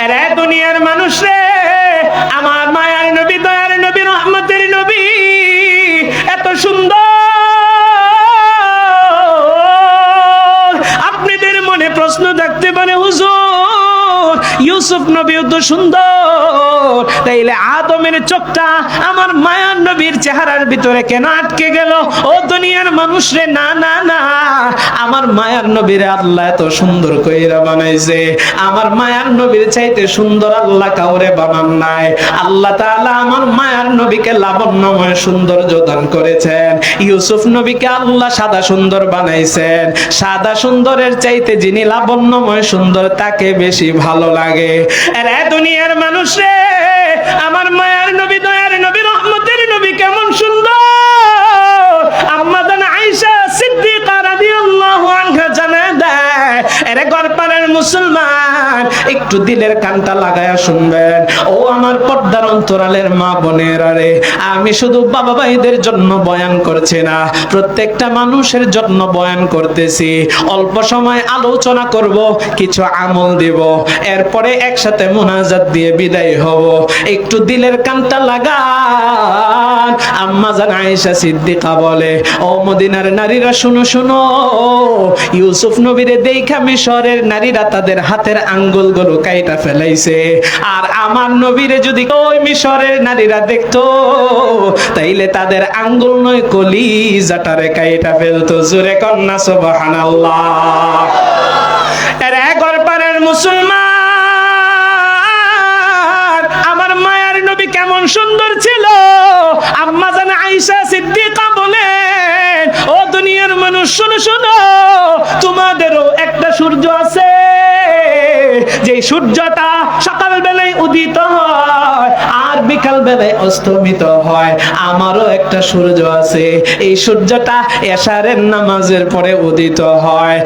এরে দুনিয়ার মানুষ রে, আমার মায়ার নবী, দয়ার নবী, রহমতের নবী এত সুন্দর, আপনাদের মনে প্রশ্ন থাকতে পারে, হুজুর ইউসুফ নবীও তো সুন্দর, তাইলে আদমের চোখটা আমার মায়ার নবীর চেহারার ভিতরে কেন আটকে গেল? ও দুনিয়ার মানুষ রে, না না না, আমার মায়ার নবীর আল্লাহ এত সুন্দর কইরা বানাইছে, আমার মায়ার নবীর চাইতে সুন্দর আল্লাহ কাউরে বানান নাই। আল্লাহ তাআলা আমার মায়ার নবীকে লাবণ্যময় সৌন্দর্য দান করেছেন। ইউসুফ নবীকে আল্লাহ সাদা সুন্দর বানাইছেন। সাদা সুন্দরের চাইতে যিনি লাবণ্যময় সুন্দর তাকে বেশি ভালো লাগে। আরে দুনিয়ার মানুষ রে, আমার মায়ার নবী, দয়ার নবী, রহমতের নবী কেমন সুন্দর, আম্মা জান আয়েশা সিদ্দিকা রাদিয়াল্লাহু আনহা জানায় দেয়। আরে গরপাড়ার মুসলমান, একটু দিলের কানটা লাগায়া শুনবেন। ও আমার পর্দার অন্তরালের মা বোনেরা রে, আমি শুধু বাবা ভাইদের জন্য বয়ান করছি না, প্রত্যেকটা মানুষের জন্য বয়ান করতেছি। অল্প সময় আলোচনা করব, কিছু আমল দিব, এরপরে একসাথে মুনাজাত দিয়ে বিদায় হব। একটু দিলের কানটা লাগান। আম্মা জান আয়েশা সিদ্দিকা বলে, ও মদিনার নারীরা শুনো শুনো, ইউসুফ নবীরে দেখা মিশরের নারীরা তাদের হাতের আঙ্গুলগুলো কাইটা ফেলাইছে, আর আমার নবীরে যদি ওই মিশরের নারীরা দেখতো, তাইলে তাদের আঙ্গুল নয় কলিজাটারে কাইটা ফেলতো। জোরে কন্যা সুবহানাল্লাহ। এরে গরপাড়ার মুসলমান, আমার মায়ার নবী কেমন সুন্দর ছিল। আম্মা জান আয়েশা সিদ্দিকা বলেন, ও দুনিয়ার মানুষ শোনো শোনো, তোমাদেরও একটা সূর্য আছে, যে সূর্যটা সকাল বেলায় উদিত হয় আর বিকাল বেলায় অস্তমিত হয়। আমারও একটা সূর্য আছে, এই সূর্যটা এশারের নামাজের পরে উদিত হয়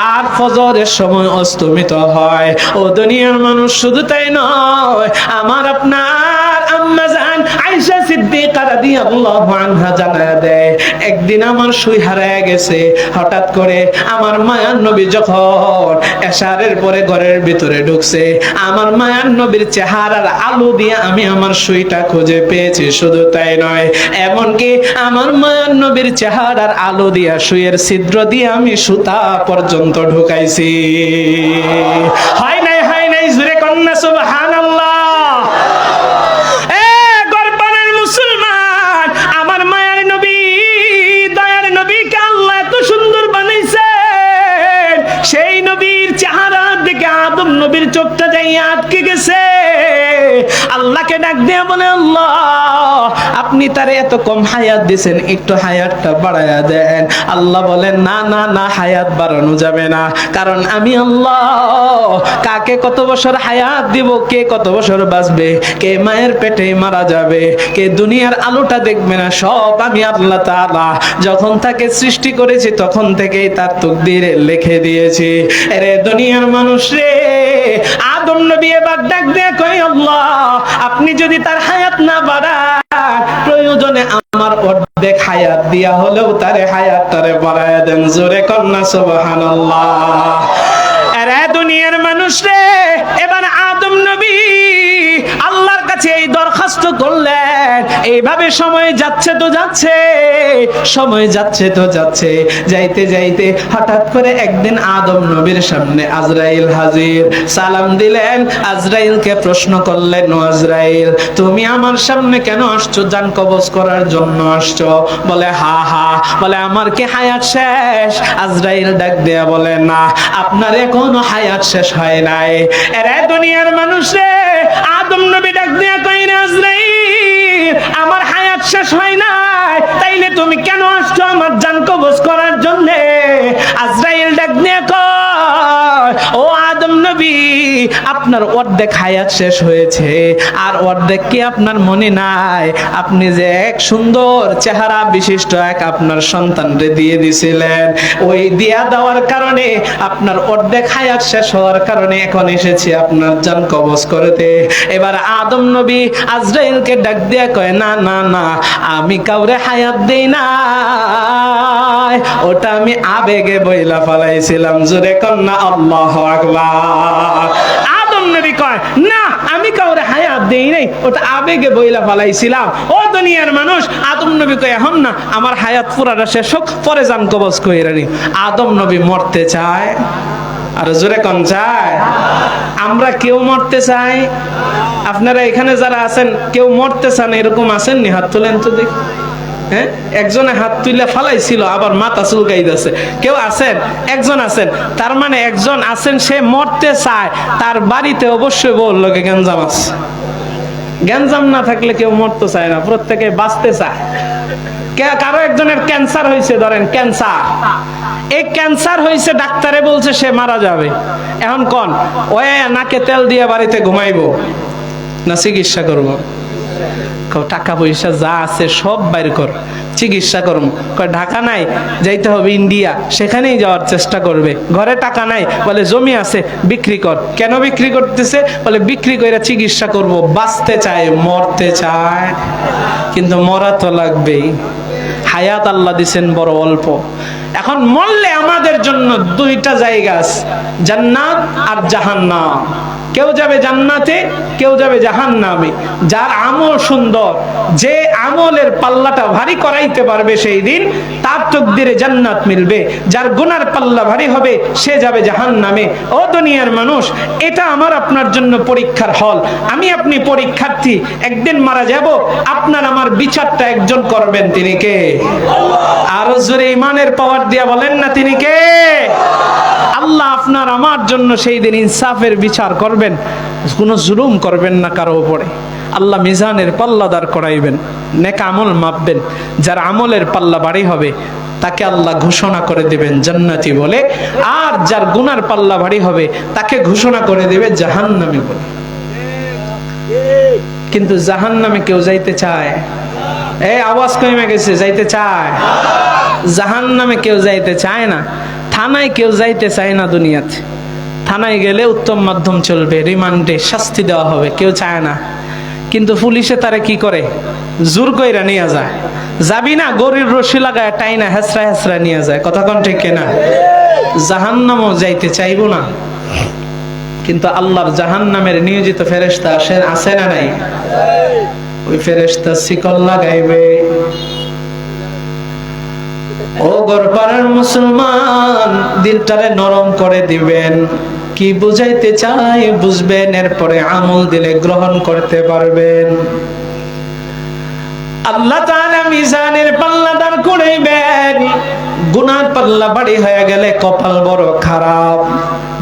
আর ফজরের সময় অস্তমিত হয়। ও দুনিয়ার মানুষ, শুধু তাই নয়, আমার আপনার আম্মা জান আয়েশা সিদ্দিকা রাদিয়াল্লাহু আনহা জানায় দেয়, একদিন আমার সুই হারায় গেছে। হঠাৎ করে আমার মায়ার নবী যখন এশারের পরে ঘরের ভিতরে ঢুকছে, আমার মায়ার নবীর চেহারার আলো দিয়ে আমি আমার সুইটা খুঁজে পেয়েছি। শুধু তাই নয়, এমনকি আমার মায়ার নবীর চেহারার আলো দিয়া সুইয়ের ছিদ্র দিয়ে আমি সুতা পর্যন্ত ঢুকাইছি। হয় নাই, হয় নাই, জোরে কন্যা সুবহানাল্লাহ। নবীর চোখটা যাই আটকে গেছে। আল্লাহকে ডাক দিয়ে বলে, আল্লাহ আপনি তারে এত কম হায়াত দিয়েছেন, একটু হায়াতটা বাড়ায়া দেন। আল্লাহ বলেন, না না না, হায়াত বাড়ানো যাবে না, কারণ আমি আল্লাহ কাকে কত বছর হায়াত দিব, কে কত বছর বাঁচবে, কে মায়ের পেটে মারা যাবে, কে দুনিয়ার আলোটা দেখবে না, সব আমি আল্লাহ তাআলা যখন তাকে সৃষ্টি করেছি তখন থেকেই তার তাকদীরে লিখে দিয়েছি। আরে দুনিয়ার মানুষ রে, আদম নবী এবার ডাক দিয়ে কই, আল্লাহ আপনি যদি তার হায়াত না বাড়ান, প্রয়োজনে আমার অর্ধেক হায়াত দিয়া হলেও তারে হায়াতটারে বাড়ায়া দেন। জোরে কন্যা সুবহানাল্লাহ। আরে দুনিয়ার মানুষ রে, এবার আদম নবী আল্লাহর কাছে এই দরখাস্ত করলেন। এইভাবে সময় যাচ্ছে তো যাচ্ছে, সময় যাচ্ছে তো যাচ্ছে, যাইতে যাইতে হঠাৎ করে একদিন আদম নবীর সামনে আজরাইল হাজির। সালাম দিলেন, আজরাইলকে প্রশ্ন করলেন, ও আজরাইল তুমি আমার সামনে কেন আসছো? জান কবজ করার জন্য আসছো? বলে হা হা। বলে আমার কি হায়াত শেষ? আজরাইল ডাক দেয়া বলে, না আপনার এখনো হায়াত শেষ হয় নাই। এরে দুনিয়ার মানুষ রে, আদম নবী ডাক দেয়া কইরা, আজরাইল আমার হায়াত শেষ হয় নাই, তাইলে তুমি কেন আসছো আমার জান কবজ করার জন্য? আজরাইল ডাক দেয়া কয়, ও আদম নবী আপনার অর্ধেক হায়াত শেষ হয়েছে, আর অর্ধেক কি আপনার মনে নাই? আপনি যে এক সুন্দর চেহারা বিশিষ্ট এক আপনার সন্তানরে দিয়ে দিছিলেন, ওই দিয়া দেওয়ার কারণে আপনার অর্ধেক হায়াত শেষ হওয়ার কারণে এখন এসেছি আপনার জান কবজ করতে। এবার আদম নবী আজরাইলকে ডাক দিয়া কয়, না না না, আমি কাউরে হায়াত দেই না, ওটা আমি আবেগে বইলা ফেলাইছিলাম। জোরে কন্যা আল্লাহু আকবার। আদম নবী কয় না আমি কাউরে হায়াত দেই নাই, ওটা আবেগে বইলা ফালাইছিলাম। ও দুনিয়ার মানুষ, আদম নবী কয় এখন না আমার হায়াত পুরাটা শেষ হোক, পরে যান কবজ কইরা নি। আদম নবী মরতে চায়, আর জোরে কোন চায়? আমরা কেউ মরতে চাই? আপনারা এখানে যারা আছেন কেউ মরতে চান এরকম আছেন নি? হাত তোলেন তো দেখি। হ্যাঁ, একজনে হাত তুলে ফালাইছিল, আবার মাথা চুলকাইতেছে। কেউ আছেন? একজন আছেন। তার মানে একজন আছেন সে মরতে চায়, তার বাড়িতে অবশ্যই বলল গ্যাঞ্জাম আছে। গ্যাঞ্জাম না থাকলে কেউ মরতে চায় না, প্রত্যেকে বাঁচতে চায়। কারো একজনের ক্যান্সার হয়েছে, ধরেন ক্যান্সার, এই ক্যান্সার হয়েছে, ডাক্তারে বলছে সে মারা যাবে। এখন কোন ওই নাকে তেল দিয়ে বাড়িতে ঘুমাইবো না চিকিৎসা করবো? টাকা পয়সা যা আছে সব বাইর কর, চিকিৎসা করবো। ঢাকা নাই, যাইতে হবে ইন্ডিয়া, সেখানেই যাওয়ার চেষ্টা করবে। ঘরে টাকা নাই, বলে জমি আছে বিক্রি কর। কেন বিক্রি করতেছে? বলে বিক্রি করে চিকিৎসা করব। বাঁচতে চায়, মরতে চায়, কিন্তু মরা তো লাগবেই। হায়াত আল্লাহ দিছেন বড় অল্প। এখন মরলে আমাদের জন্য দুইটা জায়গা আছে, জান্নাত আর জাহান্নাম। কেউ যাবে জান্নাতে, কেউ যাবে জাহান্নামে। যার আমল সুন্দর, যে আমলের পাল্লাটা ভারী করাইতে পারবে সেই দিন তার তকদিরে জান্নাত মিলবে। যার গুনার পাল্লা ভারী হবে সে যাবে জাহান্নামে। ও দুনিয়ার মানুষ, এটা আমার আপনার জন্য পরীক্ষার হল। আমি আপনি পরীক্ষার্থী, একদিন মারা যাব। আপনার আমার বিচারটা একজন করবেন, তিনি কে? আরো জোরে ইমানের পাওয়ার দিয়া বলেন না, তিনি কে? আল্লাহ আপনার আমার জন্য সেই দিন ইনসাফের বিচার করবেন, কোনো জুলুম করবেন না কারো উপরে। আল্লাহ মিজানের পাল্লা দাঁড় করাইবেন, নেক আমল মাপবেন। যার আমলের পাল্লা ভারী হবে তাকে আল্লাহ ঘোষণা করে দিবেন জান্নাতি বলে, আর যার গুনার পাল্লা ভারী হবে তাকে ঘোষণা করে দিবে জাহান্নামী বলে। কিন্তু জাহান্নামে কেউ যাইতে চায়? এই আওয়াজ কমে গেছে, যাইতে চায়? জাহান্নামে কেউ যাইতে চায় না। থানায় কেউ যাইতে চায় না দুনিয়াতে। থানায় গেলে উত্তম মাধ্যম চলবে, রিমান্ডে শাস্তি দেওয়া হবে, কেউ চায় না। কিন্তু পুলিশে তারে কি করে? জোর কইরা নিয়ে যায়। যাবি না, গরির রশি লাগায় টাইনা হেসরা হেসরা নিয়ে যায়। কথা কোন ঠিক কিনা? জাহান্নামও যাইতে চাইবো না, কিন্তু আল্লাহর জাহান্নামের নিয়োজিত ফেরেশতা আছে না নাই? ওই ফেরেশতা শিকল লাগাইবে। ও গরপাড়ার মুসলমান, দিলটারে নরম করে দিবেন। কি বুঝাইতে চাই বুঝবেন, এরপরে আমল দিলে গ্রহণ করতে পারবেন। আল্লাহ তাআলা মিজানের পাল্লা দাঁড় করাইবেন। গুনার পাল্লা ভারী হয়ে গেলে কপাল বড় খারাপ,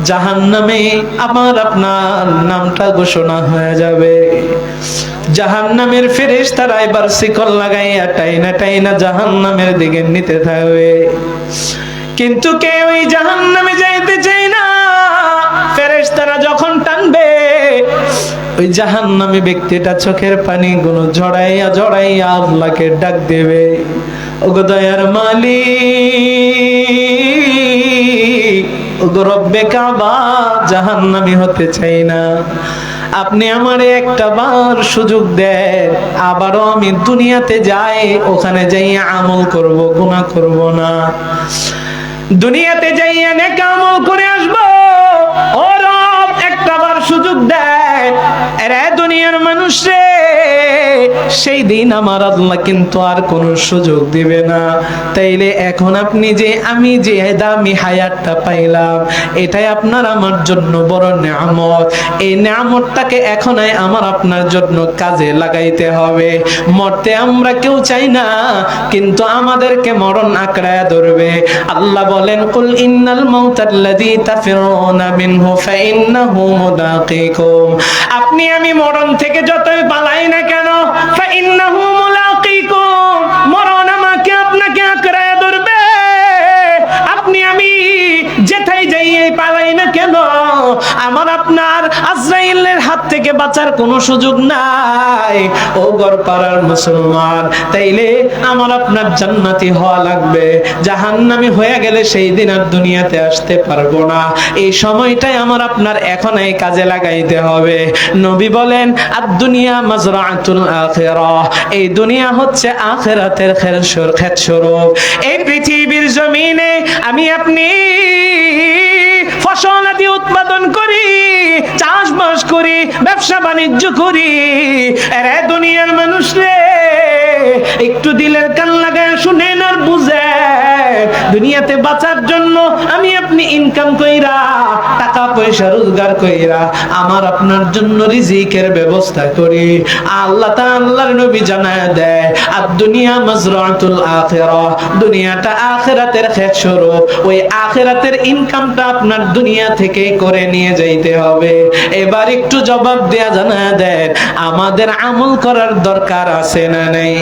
জাহান্নামে আমার আপনার নামটা ঘোষণা হয়ে যাবে। জাহান্নামের ফেরেশতারা এবার শিকল লাগাইয়া টাইনা টাইনা জাহান্নামের দিকে নিতে থাকবে। কিন্তু কেউ ওই জাহান্নামে যাইতে চায় না। ফেরেশতারা যখন টানবে, ওই জাহান্নামী ব্যক্তিটা চোখের পানি গুলো ঝড়াইয়া ঝড়াইয়া আল্লাহকে ডাক দেবে, ওগো দয়ার মালিক, ওগো রব্বে কাবা, জাহান্নামী হতে চাই না, আপনি আমারে একটা বার সুযোগ দেন, আবারও আমি দুনিয়াতে যাই, ওখানে যাইয়া আমল করব, গুনাহ করব না। দুনিয়াতে যাইয়া নেক আমল করে আসবো। ও রব, একটা বার সুযোগ দেন। আরে দুনিয়ার মানুষ রে, সেই দিন আমার আল্লাহ কিন্তু আর কোনো সুযোগ দিবে না। তাইলে এখন আপনি যে আমি যে দামি হায়াতটা পাইলাম, এটাই আপনার আমার জন্য বড় নিয়ামত। এই নিয়ামতটাকে এখনই আমার আপনার জন্য কাজে লাগাইতে হবে। মরতে আমরা কেউ চাই না, কিন্তু আমাদেরকে মরণ আঁকড়ায় ধরবে। আল্লাহ বলেন, কুল ইন্নাল মাউতাল্লাযী তাফিরুনা মিনহু ফাইন্নাহু মুলাকীকুম। আপনি আমি মরণ থেকে যতই পালাই না কেন, ফাইন্নাহু মুলাকীকুম, মরণ আমাকে আপনাকে আঁকড়ায় ধরবে। আপনি আমি যেথায় যাইয়ে পালাই না কেন, আমার আপনার আজরাইলের হাত থেকে বাঁচার কোনো সুযোগ নাই। ও গরপাড়ার মুসলমান, তাইলে আমার আপনার জান্নাতি হওয়া লাগবে। জাহান্নামী হয়ে গেলে সেই দিন আর দুনিয়াতে আসতে পারবো না। এই সময়টাই আমার আপনার এখন এই কাজে লাগাইতে হবে। নবী বলেন, আদ-দুনিয়া মাজরাআতুল আখিরাহ, এই দুনিয়া হচ্ছে আখিরাতের ক্ষেতস্বরূপ। এই পৃথিবীর জমিনে আমি আপনি ফসল আদি উৎপাদন করি, চাষবাস করি, ব্যবসা বাণিজ্য করি। এরে দুনিয়ার মানুষ রে, একটু দিলের কান লাগায় শুনেন আর বুঝেন, দুনিয়াতে বাঁচার জন্য আমি আপনি ইনকাম কইরা, টাকা পয়সা রোজগার কইরা আমার আপনার জন্য রিজিকের ব্যবস্থা করি। আল্লাহ তাআলার নবী জানায় দেয়, আর দুনিয়া মাজরাতুল আখিরাহ, দুনিয়াটা আখিরাতের ক্ষেত শুরু। ওই আখিরাতের ইনকামটা আপনার দুনিয়া থেকে করে নিয়ে যাইতে হবে। এবার একটু জবাব দেয়া জানায় দেন, আমাদের আমল করার দরকার আছে না নাই?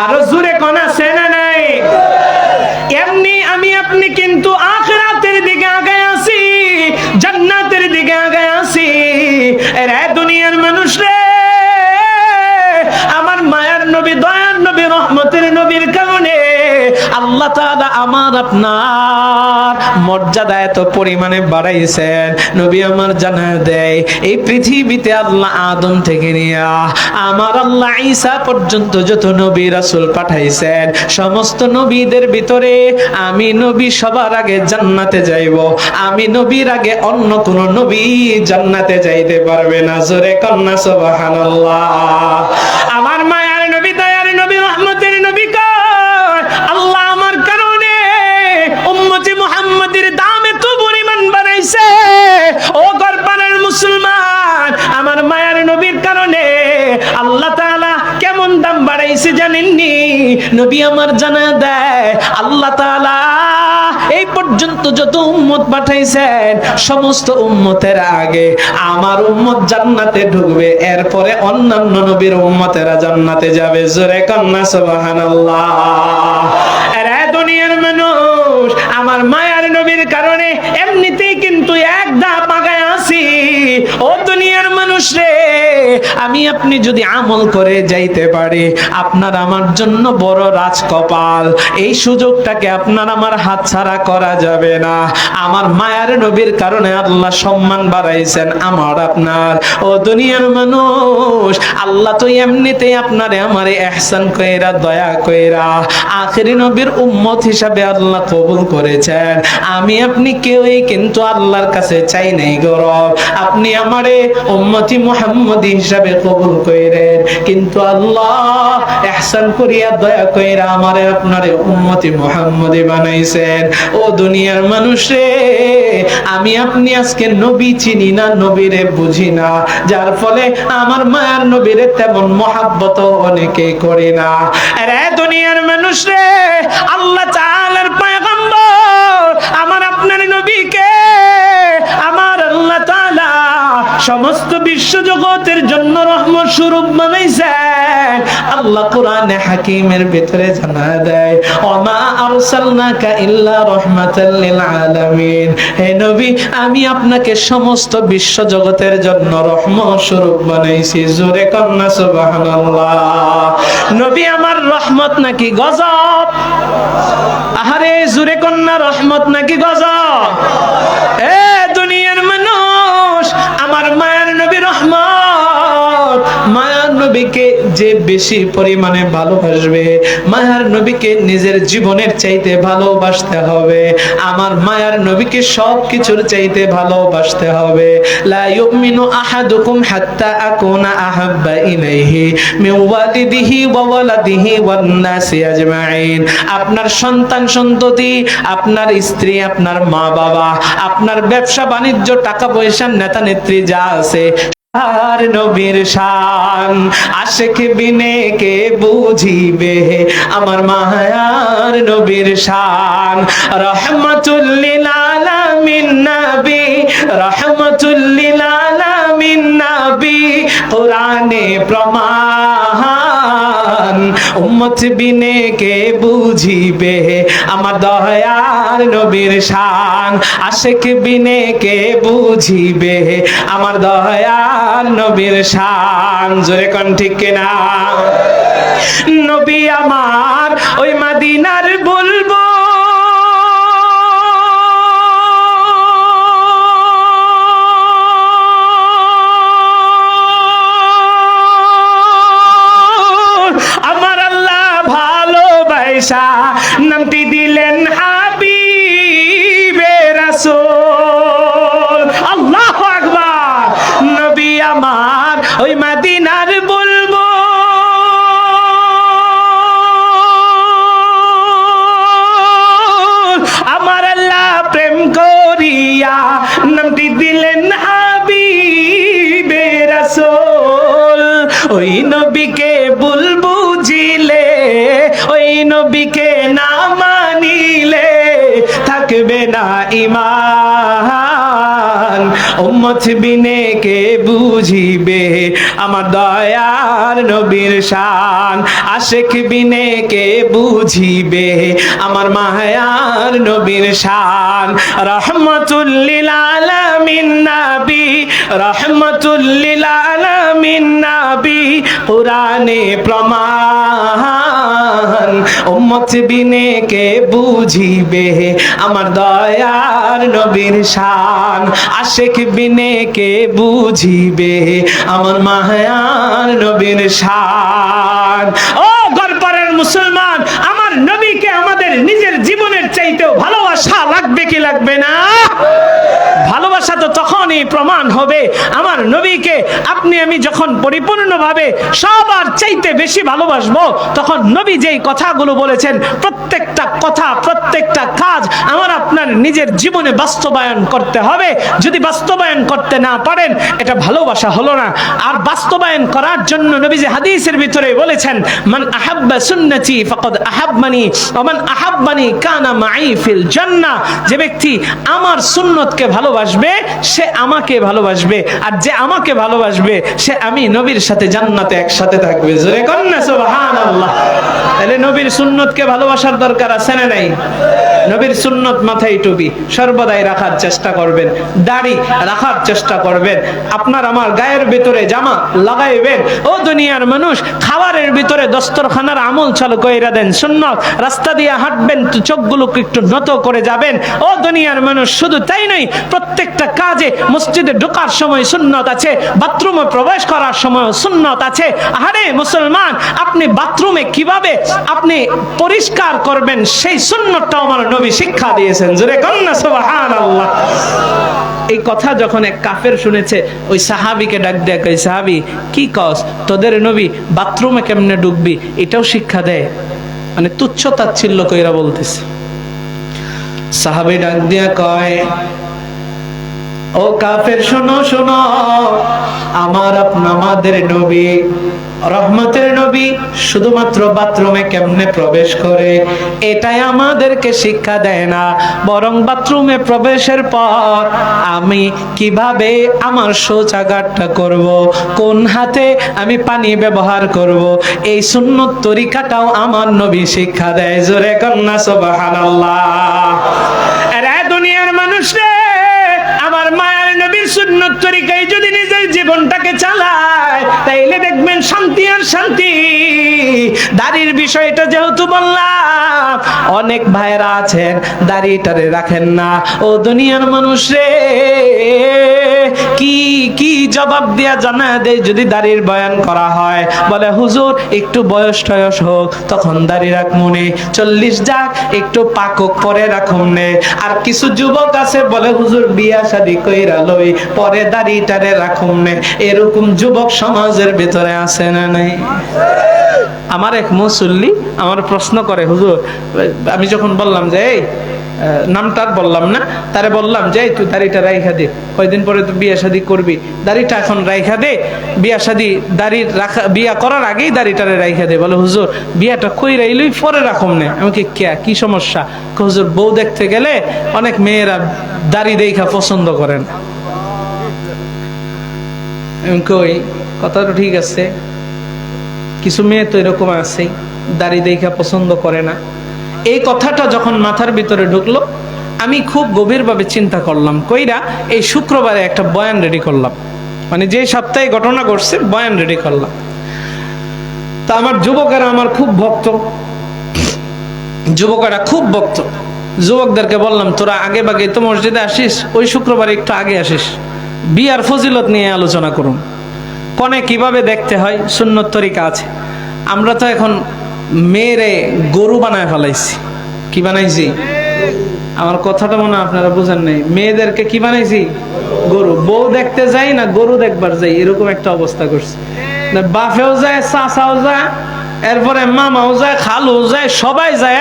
আরো জোরে কোন আছে না নাই? এমনি আমি আপনি কিন্তু আখিরাতের দিকে আগায় আছি, জান্নাতের দিকে আগায় আছি। এরে দুনিয়ার মানুষ রে, আমার মায়ার নবী, দয়ার নবী, রহমতের নবীর কারণে আল্লাহ তাআলা আমার আপনার মর্যাদা এত পরিমাণে বাড়াইছেন। নবী আমার জানায় দেয়, এই পৃথিবীতে আল্লাহ আদম থেকে নিয়া আমার আল্লাহ ঈসা পর্যন্ত যত নবী রাসূল পাঠাইছেন, সমস্ত নবীদের ভিতরে আমি নবী সবার আগে জান্নাতে যাইব। আমি নবীর আগে অন্য কোন নবী জান্নাতে যাইতে পারবে না। জোরে কন্যা সুবহানাল্লাহ। আমার মায়ার নবী, দয়ার নবী, রহমতের নবী কয়, আল্লাহ আমার কারণে উম্মতে মুহাম্মাদের দাম এত পরিমাণ বাড়াইছে। ও গর্বানের মুসলমান, আমার মায়ার নবীর কারণে আল্লাহ তাআলা কেমন দাম বাড়াইছে জানেননি? নবী আমার জানা দেয়, আল্লাহ তাআলা এই পর্যন্ত যত উম্মত পাঠাইছেন, সমস্ত উম্মতের আগে আমার উম্মত জান্নাতে ঢুকবে, এরপরে অন্যান্য নবীর উম্মতেরা জান্নাতে যাবে। জোরে কন্না সুবহানাল্লাহ। এরে দুনিয়ার মানুষ, আমার মায়ার নবীর কারণে এমনিতেই কিন্তু এক ধাপ আগায় আছি। ও দুনিয়ার মানুষ রে, আমি আপনি যদি আমল করে যাইতে পারি, আপনার আমার জন্য বড় রাজকপাল। এই সুযোগটাকে আপনার আমার হাতছাড়া করা যাবে না। আমার মায়ার নবীর কারণে আল্লাহ সম্মান বাড়াইছেন আমার আপনার। ও দুনিয়ার মানুষ, আল্লাহ তো এমনিতেই আপনারে আমারে ইহসান কইরা, দয়া কইরা আখেরি নবীর উম্মত হিসাবে আল্লাহ কবুল করেছেন। আমি আপনি কেউই কিন্তু আল্লাহর কাছে চাই নাই গৌরব, আপনি আমারে উম্মতি মুহাম্মদি হিসাবে কবুল কইরেন, কিন্তু আল্লাহ ইহসান করিয়া, দয়া কইরা আমারে আপনারে উম্মতি মুহাম্মদি বানাইছেন। ও দুনিয়ার মানুষ রে, আমি আপনি আজকে নবী চিনি না, নবীরে বুঝি না, যার ফলে আমার মায়ার নবীরে তেমন মহাব্বত অনেকে করে না। আরে দুনিয়ার মানুষ রে, আল্লাহ তাআলার পয়গম্বর আমার আপনার নবীকে আমার আল্লাহ তাআলা সমস্ত বিশ্ব জগতের জন্য রহমত স্বরূপ বানাইছেন। আল্লাহ কোরআনে হাকিমের ভিতরে জানায় দেয়, ওমা আরসালনাকা ইল্লা রাহমাতাল লিল আলামিন। হে নবী, আমি আপনাকে সমস্ত বিশ্ব জগতের জন্য রহমত স্বরূপ বানাইছি। জোরে কন্না সুবহানাল্লাহ। নবী আমার রহমত নাকি গজব? আহারে জোরে কন্না, রহমত নাকি গজব? এ দুনিয়ার মানুষ, আমার মায়ার নবী রহমত। মায়ার নবীকে যে বেশি পরিমাণে ভালোবাসবে, মায়ার নবীকে নিজের জীবনের চাইতে ভালোবাসতে হবে। আমার মায়ার নবীকে সব কিছুর চাইতে ভালোবাসতে হবে। লা ইউমিনু আহাদুকুম হাত্তা আকুনা আহাব্বা ইলাইহি মিন ওয়ালিদিহি ওয়া ওয়ালাদিহি ওয়ান নাসি আজমাইন। আপনার সন্তান সন্ততি, আপনার স্ত্রী, আপনার মা বাবা, আপনার ব্যবসা বাণিজ্য, টাকা পয়সা, নেতা নেত্রী যা আছে, আর নবীর শান আশিক বিনে কে বুঝিবে আমার মায়ার নবীর শান। রহমাতুল লিল আলামিন নবী, রহমাতুল লিল আলামিন নবী, কোরআনে প্রমাণ। উম্মত বিনে কে বুঝিবে আমার দয়ার নবীর শান। আশিক বিনে কে বুঝিবে আমার দয়ার নবীর শান। জোরে কোন ঠিক কিনা? নবী আমার ওই মদিনার বুলবুল, আমার আল্লাহ ভালোবাসা নামটি দিলেন হাবিবে রাসূল। আল্লাহু আমার ওই মদিনার বুলবুল। আমার আল্লাহ প্রেম করিয়া নামটি দিলেন হাবিবে রাসূল। ওই নবীকে ভুল বুঝিলে, ওই নবীকে না মানিলে থাকবে না ঈমান। উম্মত বিনে কে বুঝিবে আমার দয়ার নবীর শান। আশিক বিনে কে বুঝিবে আমার মায়ার নবীর শান। রহমাতুল লিল আলামিন নবী, রহমাতুল লিল আলামিন নবী, কুরআনে প্রমাণ। উম্মত বিনে কে বুঝিবে আমার দয়ার নবীর শান। আশিক বিনে কে বুঝিবে আমার মায়ার নবীর শান। ও গর্বরের মুসলমান, আমার নবীকে আমাদের নিজের জীবনের চাইতেও ভালোবাসা লাগবে কি লাগবে না? ভালোবাসা তো তখনই প্রমাণ হবে আমার নবীকে আপনি আমি যখন পরিপূর্ণভাবে সবার চাইতে বেশি ভালোবাসবো, তখন নবী যেই কথাগুলো বলেছেন প্রত্যেকটা কথা, প্রত্যেকটা কাজ আমার আপনার নিজের জীবনে বাস্তবায়ন করতে হবে। যদি বাস্তবায়ন করতে না পারেন, এটা ভালোবাসা হলো না। আর বাস্তবায়ন করার জন্য নবীজি হাদিসের ভিতরে বলেছেন, মান আহাব্বা সুন্নতি ফাকাদ আহাব্বানি ওয়া মান আহাব্বানি কানা মাই ফিল জান্নাহ। যে ব্যক্তি আমার সুন্নতকে ভালোবাসবে সে আমাকে ভালোবাসবে, আর যে আমাকে ভালোবাসবে সে আমি নবীর সাথে জান্নাতে একসাথে থাকবে। জোরে কোন না সুবহানাল্লাহ। তাহলে নবীর সুন্নতকে ভালোবাসার দরকার আছে না নাই? নবীর সুন্নত মাথায় টুপি সর্বদাই রাখার চেষ্টা করবেন, দাড়ি রাখার চেষ্টা করবেন, আপনার আমার গায়ের ভিতরে জামা লাগাইবেন। ও দুনিয়ার মানুষ, খাবারের ভিতরে দস্তরখানার আমল চালু কইরা দেন সুন্নত। রাস্তা দিয়ে হাঁটবেন তো চোখগুলোকে একটু নত করে যাবেন। ও দুনিয়ার মানুষ, শুধু তাই নয়, প্রত্যেকটা কাজে মসজিদে ঢোকার সময় সুন্নত আছে, বাথরুমে প্রবেশ করার সময় সুন্নত আছে। আরে মুসলমান, আপনি বাথরুমে কিভাবে আপনি পরিষ্কার করবেন সেই সুন্নতটাও আমার নবী শিক্ষা দিয়েছেন। জোরে কন্না সুবহানাল্লাহ। এই কথা যখন এক কাফের শুনেছে, ওই সাহাবীকে ডাক দেয়া কই, সাহাবী কি কস, তোদের নবী বাথরুমে কেমনে ঢুকবি এটাও শিক্ষা দেয়? মানে তুচ্ছ তাচ্ছিল্য কইরা বলতেছে। সাহাবী ডাক দিয়া কয়, ও কাফের শোনো শোনো, আমাদের নবী রহমতের নবী শুধুমাত্র বাথরুমে কেমনে প্রবেশ করে এটাই আমাদেরকে শিক্ষা দেয় না, বরং বাথরুমে প্রবেশের পর আমি কিভাবে আমার শৌচাগারটা করব, কোন হাতে আমি পানি ব্যবহার করব, এই সুন্নত তরিকাটাও আমার নবী শিক্ষা দেয়। জোরে কন্না সুবহানাল্লাহ। আরে দুনিয়ার মানুষ রে, আমার মায়ের নবীর সুন্নত তরিকায় যদি নিজের জীবনটাকে চালায়, তাইলে দেখবেন শান্তি আর শান্তি। দাড়ির বিষয়টা যেহেতু বললাম, অনেক ভাইরা আছেন দাড়িটারে রাখেন না। ও দুনিয়ার মানুষ রে, কি কি জবাব দিয়া জানা দেয় যদি দাড়ির বয়ান করা হয়? বলে হুজুর একটু বয়স টয়স হোক তখন দাড়ি রাখমুনে, 40 যাক একটু পাকক পরে রাখুমনে। আর কিছু যুবক আছে বলে হুজুর বিয়া শাদী কইরা লই পরে দাড়িটারে রাখুমনে। এরকম যুবক সমাজের ভিতরে আছে না নাই? আমার এক মুসল্লি আমার প্রশ্ন করে, হুজুর আমি যখন বললাম যে এই নামটা বললাম না, তারে বললাম যে তুই দাড়িটা রাইখা দে, কয়দিন পরে তুই বিয়া শাদী করবি, দাড়িটা এখন রাইখা দে, বিয়া শাদী দাড়ি রাখা বিয়া করার আগেই দাড়িটারে রাইখা দে। বলে হুজুর বিয়াটা কই রাইলই পরে রাখুম না। আমাকে কি সমস্যা? হুজুর বউ দেখতে গেলে অনেক মেয়েরা দাড়ি দেখা পছন্দ করেন। কই কথাটা ঠিক আছে, কিছু মেয়ে তো এরকম আছে দাড়ি দেখা পছন্দ করে না। এই কথাটা যখন মাথার ভিতরে ঢুকলো, আমি খুব গভীরভাবে চিন্তা করলাম, কইরা এই শুক্রবারে একটা বয়ান রেডি করলাম, মানে যে সপ্তাহে ঘটনা ঘটছে বয়ান রেডি করলাম। তা আমার যুবকেরা আমার খুব ভক্ত, যুবকেরা খুব ভক্ত। যুবকদেরকে বললাম তোরা আগে বাগে তো মসজিদে আসিস, ওই শুক্রবারে একটু আগে আসিস, বিয়ার ফজিলত নিয়ে আলোচনা করুন, কনে কিভাবে দেখতে হয় সুন্নত তরিকা আছে। আমরা তো এখন মেয়েরে গরু বানায় ফেলাইছি। কি বানাইছি? আমার কথাটা মনে হয় আপনারা বুঝেন নাই। মেয়েদেরকে কি বানাইছি? গরু, বউ দেখতে যাই না গরু দেখবার যাই, এরকম একটা অবস্থা করছে। না বাপেও যায়, চাচাও যায়, এরপরে মামাও যায়, খালু যায়, সবাই যায়,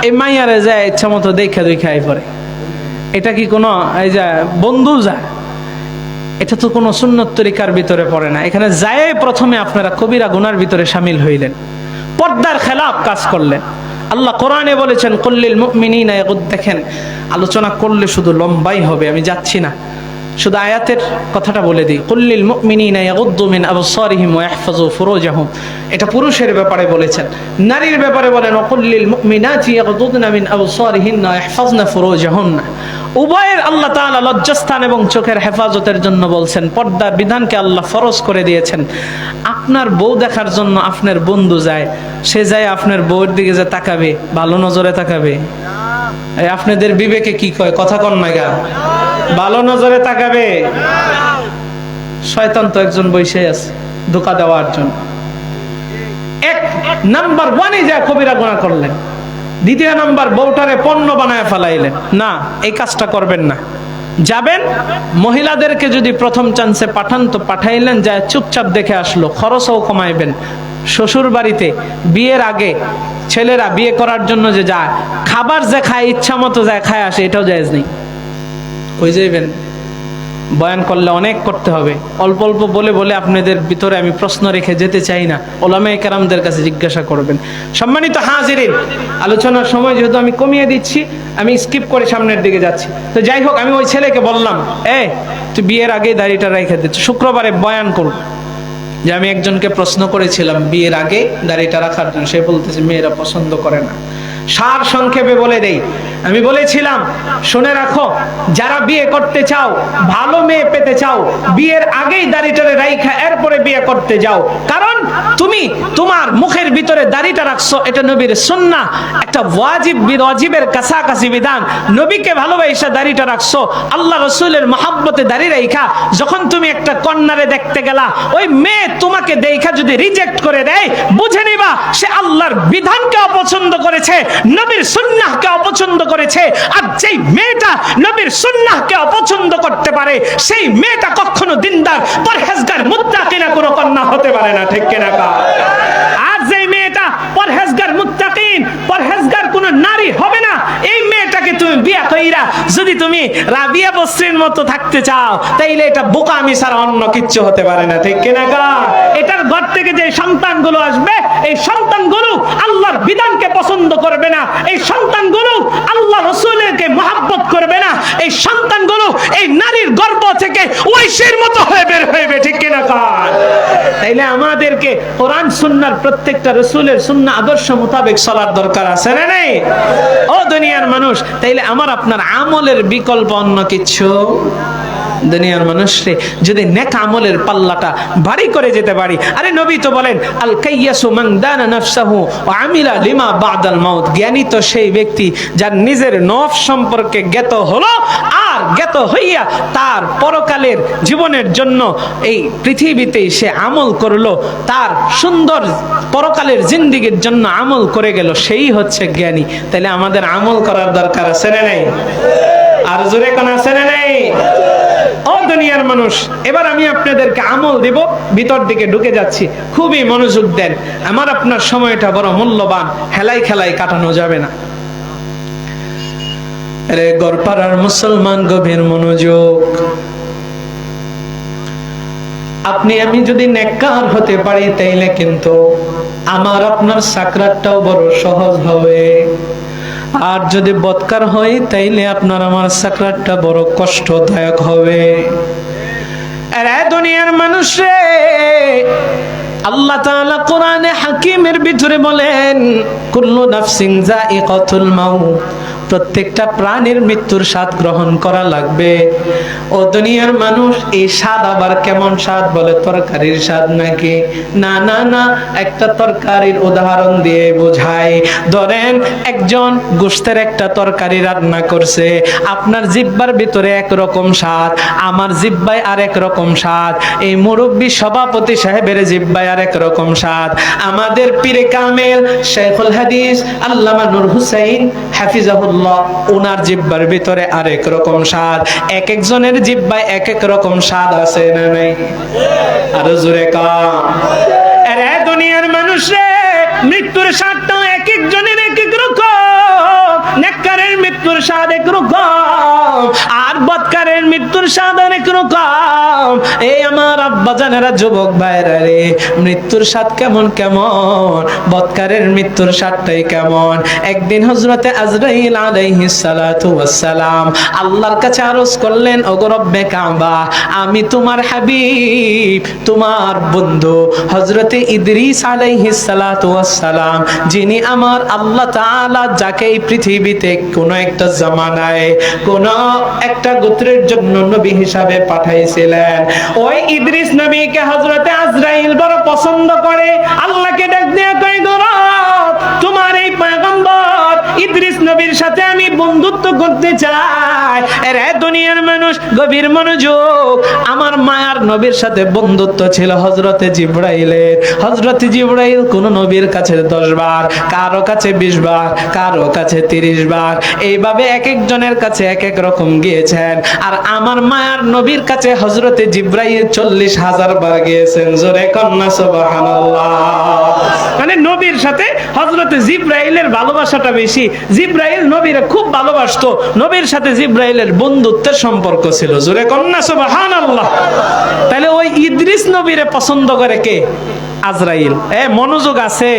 এই মাইয়ারে যায় ইচ্ছা মতো দেখা দেখাই পরে। এটা কি কোনো এই যে বন্ধু যায়? এটা তো কোনো সুন্নত তরিকার ভিতরে পড়ে না। এখানে যায় প্রথমে আপনারা কবিরা গুনার ভিতরে শামিল হইলেন, পর্দার খেলাফ কাজ করলেন। আল্লাহ কোরআনে বলেছেন কুল্লিল মুমিনিনা ইয়াগুদ্দু। দেখেন, আলোচনা করলে শুধু লম্বাই হবে, আমি যাচ্ছি না, শুধু আয়াতের কথাটা বলে দিই। কুল্লিল মুমিনিনা ইয়াগুদ্দু মিন আবসারিহিম ওয়া ইয়াহফাযু ফুরুজাহুম, এটা পুরুষের ব্যাপারে বলেছেন। নারীর ব্যাপারে বলেন কুল্লিল মুমিনাতি ইয়াগুদ্দুনা মিন আবসারিহিন্না ওয়া ইয়াহফাযনা ফুরুজাহুন্না। উভয়ের আল্লাহ তাআলা লজ্জাস্থান এবং চোখের হেফাজতের জন্য বলছেন। পর্দার বিধানকে আল্লাহ ফরজ করে দিয়েছেন। আপনার বউ দেখার জন্য আপনার বন্ধু যায়, সে যায় আপনার বউয়ের দিকে যে তাকাবে, ভালো নজরে তাকাবে? আপনাদের বিবেকে কি কয়? কথা কন না গা, ভালো নজরে তাকাবে? শয়তান তো একজন বসে আছে ধোঁকা দেওয়ার জন্য। এক নাম্বার ওয়ানে যা কবিরা গুনাহ করলেন। দ্বিতীয় নাম্বার, বউটারে পণ্য বানায় ফেলাইলেন। না, এই কাজটা করবেন না। যাবেন, মহিলাদেরকে যদি প্রথম চান্সে পাঠান তো পাঠাইলেন, যায় চুপচাপ দেখে আসলো, খরচও কমাইবেন। শ্বশুর বাড়িতে বিয়ের আগে ছেলেরা বিয়ে করার জন্য যে যায়, খাবার যে খায় ইচ্ছা মতো যায় খায় আসে, এটাও জায়েজ নেই। কই যাইবেন? বয়ান করলে অনেক করতে হবে, অল্প অল্প বলে বলে আপনাদের ভিতরে আমি প্রশ্ন রেখে যেতে চাই না। ওলামায়ে কেরামদের কাছে জিজ্ঞাসা করবেন। সম্মানিত হাজিরিন, আলোচনার সময় যেহেতু আমি কমিয়ে দিচ্ছি, আমি স্কিপ করে সামনের দিকে যাচ্ছি। তো যাই হোক, আমি ওই ছেলেকে বললাম, তুই বিয়ের আগে দাড়িটা রেখে দিচ্ছ। শুক্রবারে বয়ান করব যে আমি একজনকে প্রশ্ন করেছিলাম বিয়ের আগে দাড়িটা রাখার জন্য, সে বলতেছে মেয়েরা পছন্দ করে না। সার সংক্ষেপে বলে দেই, আমি বলেছিলাম শুনে রাখো, যারা বিয়ে করতে চাও, ভালো মেয়ে পেতে চাও, বিয়ের আগেই দাড়িটারে রাইখা এরপরে বিয়ে করতে যাও। কারণ তুমি তোমার মুখের ভিতরে দাড়িটা রাখছো, এটা নবীর সুন্নাহ, একটা ওয়াজিব বিওয়াজিবের কাছাকাছি বিধান। নবীকে ভালোবাসা দাড়িটা রাখছো, আল্লাহ রাসূলের মহব্বতে দাড়ি রাইখা যখন তুমি একটা কন্যারে দেখতে গেলা, ওই মেয়ে তোমাকে দেখা যদি রিজেক্ট করে দেয়, বুঝে নিবা সে আল্লাহর বিধানকে অপছন্দ করেছে, নবীর সুন্নাহকে অপছন্দ করেছে। আর যেই মেয়েটা নবীর সুন্নাহকে অপছন্দ করতে পারে, সেই মেয়েটা কখনো দিনদার, পরহেজগার, মুত্তাকিনা কোনো কন্যা হতে পারে না। ঠিক কিনা? আর যেই মেয়েটা পরহেজগার, মুত্তাকিন, পরহেজগার কোনো নারী হবে না, এই মেয়েটাকে তুমি বিয়ে কইরা যদি তুমি রাবিয়া বসরির মতো থাকতে চাও, তাইলে এটা বোকামি ছাড়া অন্য কিচ্ছু হতে পারে না। ঠিক কিনা? এটার ঘর থেকে যে সন্তানগুলো আসবে, এই সন্তানগুলো আল্লাহর বিধানকে পছন্দ করবে না, এই সন্তানগুলো আল্লাহ রাসূলকে মহব্বত করবে না, এই সন্তানগুলো এই নারীর গর্ভ থেকে ঐশীর মতো হয়ে বের হইবে। ঠিক কিনা? তাইলে আমাদেরকে কোরআন সুন্নাহর প্রত্যেকটা রাসূলের সুন্নাহ আদর্শ মোতাবেক চলার দরকার আছে না নাই? ও দুনিয়ার মানুষ, তাইলে আমার আপনার আমলের বিকল্প অন্য কিছু? দুনিয়ার মানুষরে যদি নেক আমলের পাল্লাটা ভারী করে যেতে পারি, আরে নবী তো বলেন আল কাইয়াসু মান দানা নাফসাহু ওয়া আমিলা লিমা বাদাল মাউত। জ্ঞানী তো সেই ব্যক্তি যার নিজের নফস সম্পর্কে জ্ঞাত হলো, আর জ্ঞাত হইয়া তার পরকালের জীবনের জন্য এই পৃথিবীতেই সে আমল করলো, তার সুন্দর পরকালের জিন্দেগীর জন্য আমল করে গেল, সেই হচ্ছে জ্ঞানী। তাহলে আমাদের আমল করার দরকার আছে না নাই? আর জোরে কোন আছে না নাই? ও দুনিয়ার মানুষ, এবার আমি আপনাদেরকে আমল দেব, ভিতর দিকে ঢুকে যাচ্ছি, খুবই মনোযোগ দেন। আমার আপনার সময়টা বড় মূল্যবান, হেলাই খেলাই কাটানো যাবে না। রে গড়পাড়ার মুসলমান, গভীর মনোযোগ। আপনি আমি যদি নেককার হতে পারি, তাইলে কিন্তু আমার আপনার সাকরাতটাও বড় সহজ হবে। আর যদি বদকার হয়, তাইলে আপনার আমার সাকরাতটা বড় কষ্টদায়ক হবে। আরে দুনিয়ার মানুষ রে, আল্লাহ তাআলা কোরআনে হাকিমের ভিতরে বলেন কুল্লু নাফসিন যায়িকাতুল মাউত, প্রত্যেকটা প্রাণীর মৃত্যুর স্বাদ গ্রহণ করা লাগবে। ও দুনিয়ার মানুষ, এই স্বাদ আবার কেমন স্বাদ? বলে তরকারির স্বাদ নাকি? না না না, একটা তরকারির উদাহরণ দিয়ে বোঝায়। ধরেন একজন গোশতের একটা তরকারি রান্না করছে, আপনার জিহ্বার ভিতরে একরকম স্বাদ, আমার জিহ্বায় আরেক রকম স্বাদ, এই মুরব্বী সভাপতি সাহেবের জিহ্বায় আরেক রকম স্বাদ, আমাদের পীরে কামেল শেখুল হাদিস আল্লামা নূর হুসাইন হাফিজাহুল্লাহ রাহিমাহুল্লাহ ওনার জিহ্বার ভিতরে আরেক রকম স্বাদ, এক একজনের জিহ্বায় এক এক রকম স্বাদ আছে না নাই? আরো জোরে কাম। আরে দুনিয়ার মানুষ রে, মৃত্যুর স্বাদটা এক একজনের এক এক রকম। নেককারের মৃত্যুর স্বাদ এক রকম, আর বদকারের মৃত্যুর স্বাদ অনেক রকম। এই আমার আব্বা জানেরা, যুবক ভাইরা রে, মৃত্যুর স্বাদ কেমন কেমন, বদকারের মৃত্যুর স্বাদটাই কেমন। একদিন হযরতে আজরাইল আলাইহিস সালাতু ওয়াস সালাম আল্লাহর কাছে আরজ করলেন, ওগো রব্বে কাবা, আমি তোমার হাবিব, তোমার বন্ধু হযরতে ইদ্রিস আলাইহিস সালাতু ওয়াস সালাম, যিনি আমার আল্লাহ তাআলা যাকে এই পৃথিবীতে কোন একটা জামানায় কোন একটা গোত্রের জন্য নবী হিসাবে পাঠাইছিলেন, ওই ইদ্রিস নবীকে হযরতে আজরাইল বড় পছন্দ করে। আল্লাহকে ডাক দিয়া কয়, গো রব, তোমার এই পয়গম্বর ইদ্রিস নবীর সাথে আমি বন্ধুত্ব করতে চাই। এরে দুনিয়ার মানুষ, গভীর মনোযোগ। আমার মায়ার নবীর সাথে বন্ধুত্ব ছিল হযরতে জিবরাইলের। হযরতে জিবরাইল কোন নবীর কাছে 10 বার, কারো কাছে 20 বার, কারো কাছে 30 বার, এইভাবে এক একজনের কাছে এক এক রকম গিয়েছেন। আর আমার মায়ার নবীর কাছে হযরতে জিবরাইল 40,000 বার গিয়েছেন। জোরে কন্না সুবহানাল্লাহ। মানে নবীর সাথে হযরতে জিবরাইলের ভালোবাসাটা বেশি। জিবরাইল নবীরে খুব ভালোবাসতো, নবীর সাথে জিবরাইলের বন্ধুত্বের সম্পর্ক ছিল। জোরে কন্না সুবহানাল্লাহ। তাহলে ওই ইদ্রিস নবীরে পছন্দ করে কে? আজরাইল। মনোযোগ আছে?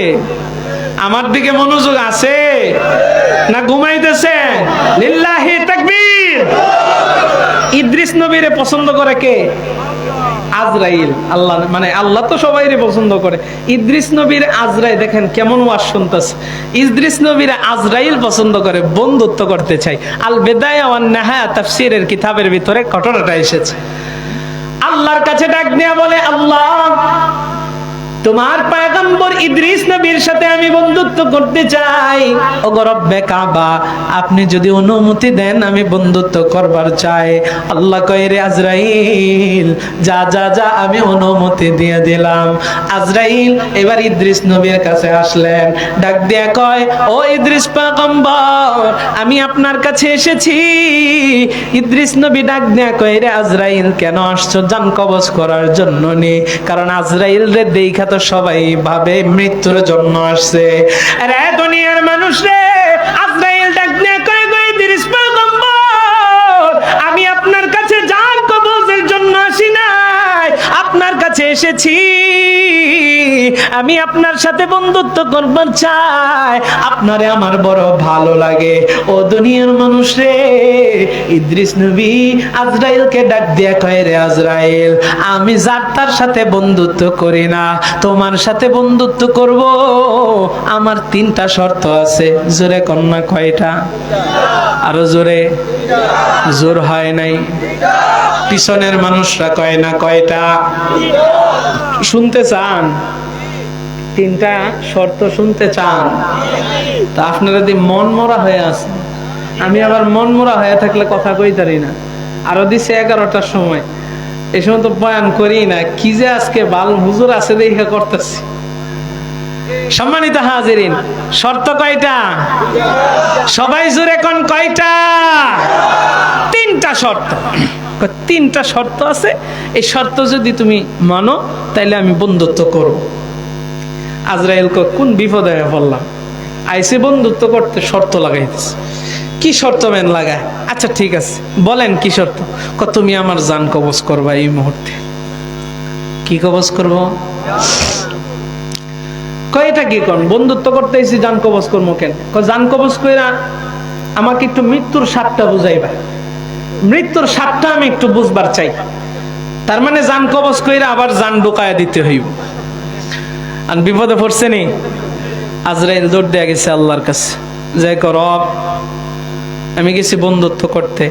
আমার দিকে মনোযোগ আছে না ঘুমাইতেছে? লিল্লাহি তাকবীর। ইদ্রিস নবীরে পছন্দ করে কে? আজরাইল। আল্লাহ, মানে আল্লাহ তো সবাইরে পছন্দ করে। ইদ্রিস নবীর আজরাইল, দেখেন কেমন ওয়াজ শুনতেছে। ইদ্রিস নবীর আজরাইল পছন্দ করে, বন্ধুত্ব করতে চাই। আল বিদায়া ওয়ান নিহায়া তাফসীরের কিতাবের ভিতরে ঘটনাটা এসেছে। আল্লাহর কাছে ডাক দিয়া বলে, আল্লাহ, তোমার পয়গম্বর ইদ্রিস নবীর সাথে আমি বন্ধুত্ব করতে চাই। ওগো রব্বে কাবা, আপনি যদি অনুমতি দেন আমি বন্ধুত্ব করবার চাই। আল্লাহ কয়, রে আজরাইল, যা যা যা, আমি অনুমতি দিয়ে দিলাম। আজরাইল এবার ইদ্রিস নবীর কাছে আসলেন, ডাক দিয়া কয়, ও ইদ্রিস পয়গম্বর, আমি আপনার কাছে এসেছি। ইদ্রিস নবী ডাক দিয়া কয়, রে আজরাইল, কেন আসছো? জান কবজ করার জন্য নি? কারণ আজরাইল রে দেখা তো সবাই ভাবে মৃত্যুর জন্য আসছে। আরে দুনিয়ার মানুষ রে, আজরাইল ডাক দিয়া কয়, গো ইদ্রিস পয়গম্বর, আমি আপনার কাছে জান কবজের জন্য আসি নাই, আপনার কাছে এসেছি আমি আপনার সাথে বন্ধুত্ব করবার চাই, আপনারে আমার বড় ভালো লাগে। ও দুনিয়ার মানুষ রে, ইদ্রিস নবী আজরাইলকে ডাক দিয়া কয়, রে আজরাইল, আমি যার তার সাথে বন্ধুত্ব করি না, তোমার সাথে বন্ধুত্ব করব। আমার 3টা শর্ত আছে। জোরে কন্যা কয়টা? আরো জোরে। জোর হয় নাই। পিছনের মানুষরা কয় না কয়টা? শুনতে চান? 3টা শর্ত শুনতে চান? তা আপনারা যদি মন মরা হয়ে আছে, আমি আবার মন মরা হয়ে থাকলে কথা কইতারি না। আরো দিছে 11টার সময়, এই সময় তো বয়ান করি না। কি যে আজকে বাল হুজুর আছে দেখা করতেছি। সম্মানিত হাজিরিন, শর্ত কয়টা? সবাই জোরে কোন কয়টা? 3টা শর্ত। 3টা শর্ত আছে, এই শর্ত যদি তুমি মানো তাইলে আমি বন্ধুত্ব করব। আজরাইল কোন বিপদে পড়লাম, আইসে বন্ধুত্ব করতে শর্ত লাগাইতেছে। কি শর্ত মেন লাগায়? আচ্ছা ঠিক আছে, বলেন কি শর্ত? তুমি আমার জান কবজ করবা এই মুহূর্তে। কি কবজ করব? কয়টা কি কোন? বন্ধুত্ব করতে এসে জান কবজ করবো কেন? জান কবজ কইরা আমাকে একটু মৃত্যুর স্বাদটা বুঝাইবা। মৃত্যুর স্বাদটা আমি একটু বুঝবার চাই। তার মানে জান কবজ কইরা আবার জান ঢুকায়া দিতে হইব। আর বিপদে পড়ছে নি, আজরাইল দৌড় দেয়া গেছে আল্লাহর কাছে, যাই কর, আমি গেছি বন্ধুত্ব করতে।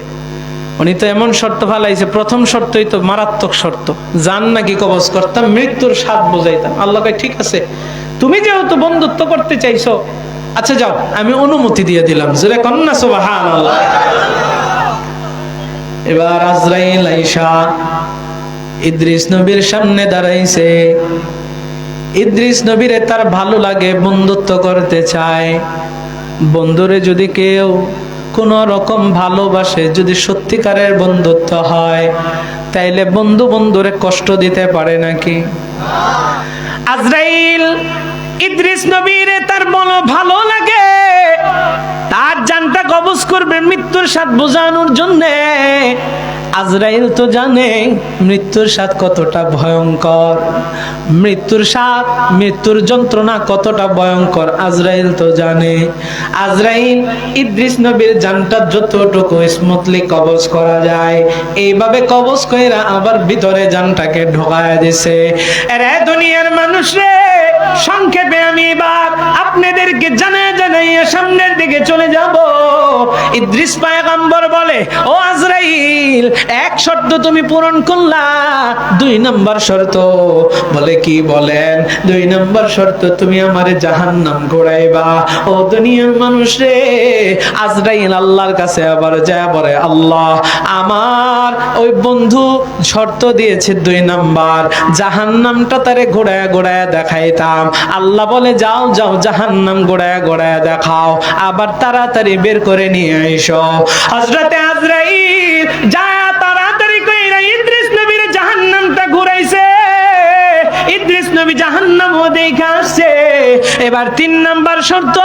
উনি তো এমন শর্ত ফালাইছে, প্রথম শর্তই তো মারাত্মক শর্ত, জান নাকি কবজ করতাম, মৃত্যুর স্বাদ বুঝাইতাম। আল্লাহ কয়, ঠিক আছে, তুমি যেহেতু বন্ধুত্ব করতে চাইছো, আচ্ছা যাও, আমি অনুমতি দিয়ে দিলাম। জোরে কন্না সুবহানাল্লাহ। এবার আজরাইল আইসা ইদ্রিস নবীর সামনে দাঁড়াইছে। ইদ্রিস নবীরে তার ভালো লাগে, বন্ধুত্ব করতে চায়। বন্ধুরে যদি কেউ কোন রকম ভালোবাসে, যদি সত্যিকারের বন্ধুত্ব হয়, তাইলে বন্ধু বন্ধুরে কষ্ট দিতে পারে নাকি? আজরাইল ইদ্রিস নবীরে তার বলো ভালো লাগে, তার জানটা কবজ করবে মৃত্যুর স্বাদ বোঝানোর জন্যে। আজরাইল তো জানে মৃত্যুর স্বাদ কতটা ভয়ঙ্কর, মৃত্যুর স্বাদ, মৃত্যুর যন্ত্রণা কতটা ভয়ঙ্কর আজরাইল তো জানে। আজরাইল ইদ্রিস নবীর জানটা যতটুকু স্মুথলি কবজ করা যায় এইভাবে কবজ কইরা আবার ভিতরে জানটাকে ঢোকায় দিছে। এরে দুনিয়ার মানুষ রে, সংক্ষেপে আমি এবার আপনাদেরকে জানাইয়া সামনের দিকে চলে যাব। ইদ্রিস পয়গম্বর বলে, ও আজরাইল, এক শর্ত তুমি পূরণ করলা, 2 নম্বর শর্ত। বলে কি? বলেন 2 নম্বর শর্ত, তুমি আমারে জাহান্নাম ঘোরাইবা। ও দুনিয়ার মানুষ রে, আজরাইল আল্লাহর কাছে আবার যায় বলে, আল্লাহ, আমার ওই বন্ধু শর্ত দিয়েছে 2 নাম্বার, জাহান্নামটা তারে ঘোরায় ঘোরায় দেখাইতাম। আল্লাহ বলে, যাও যাও, জাহান্নাম ঘোরায় ঘোরায় দেখাও, আবার তাড়াতাড়ি বের করে নিয়ে আইসো। হযরতে আজরাইল যায় তাড়াতাড়ি কইরা ইদ্রিস নবীর জাহান্নামটা ঘুরাইছে। ইদ্রিস নবী জাহান্নামও দেখে আসছে। এবার 3 নাম্বার শর্ত,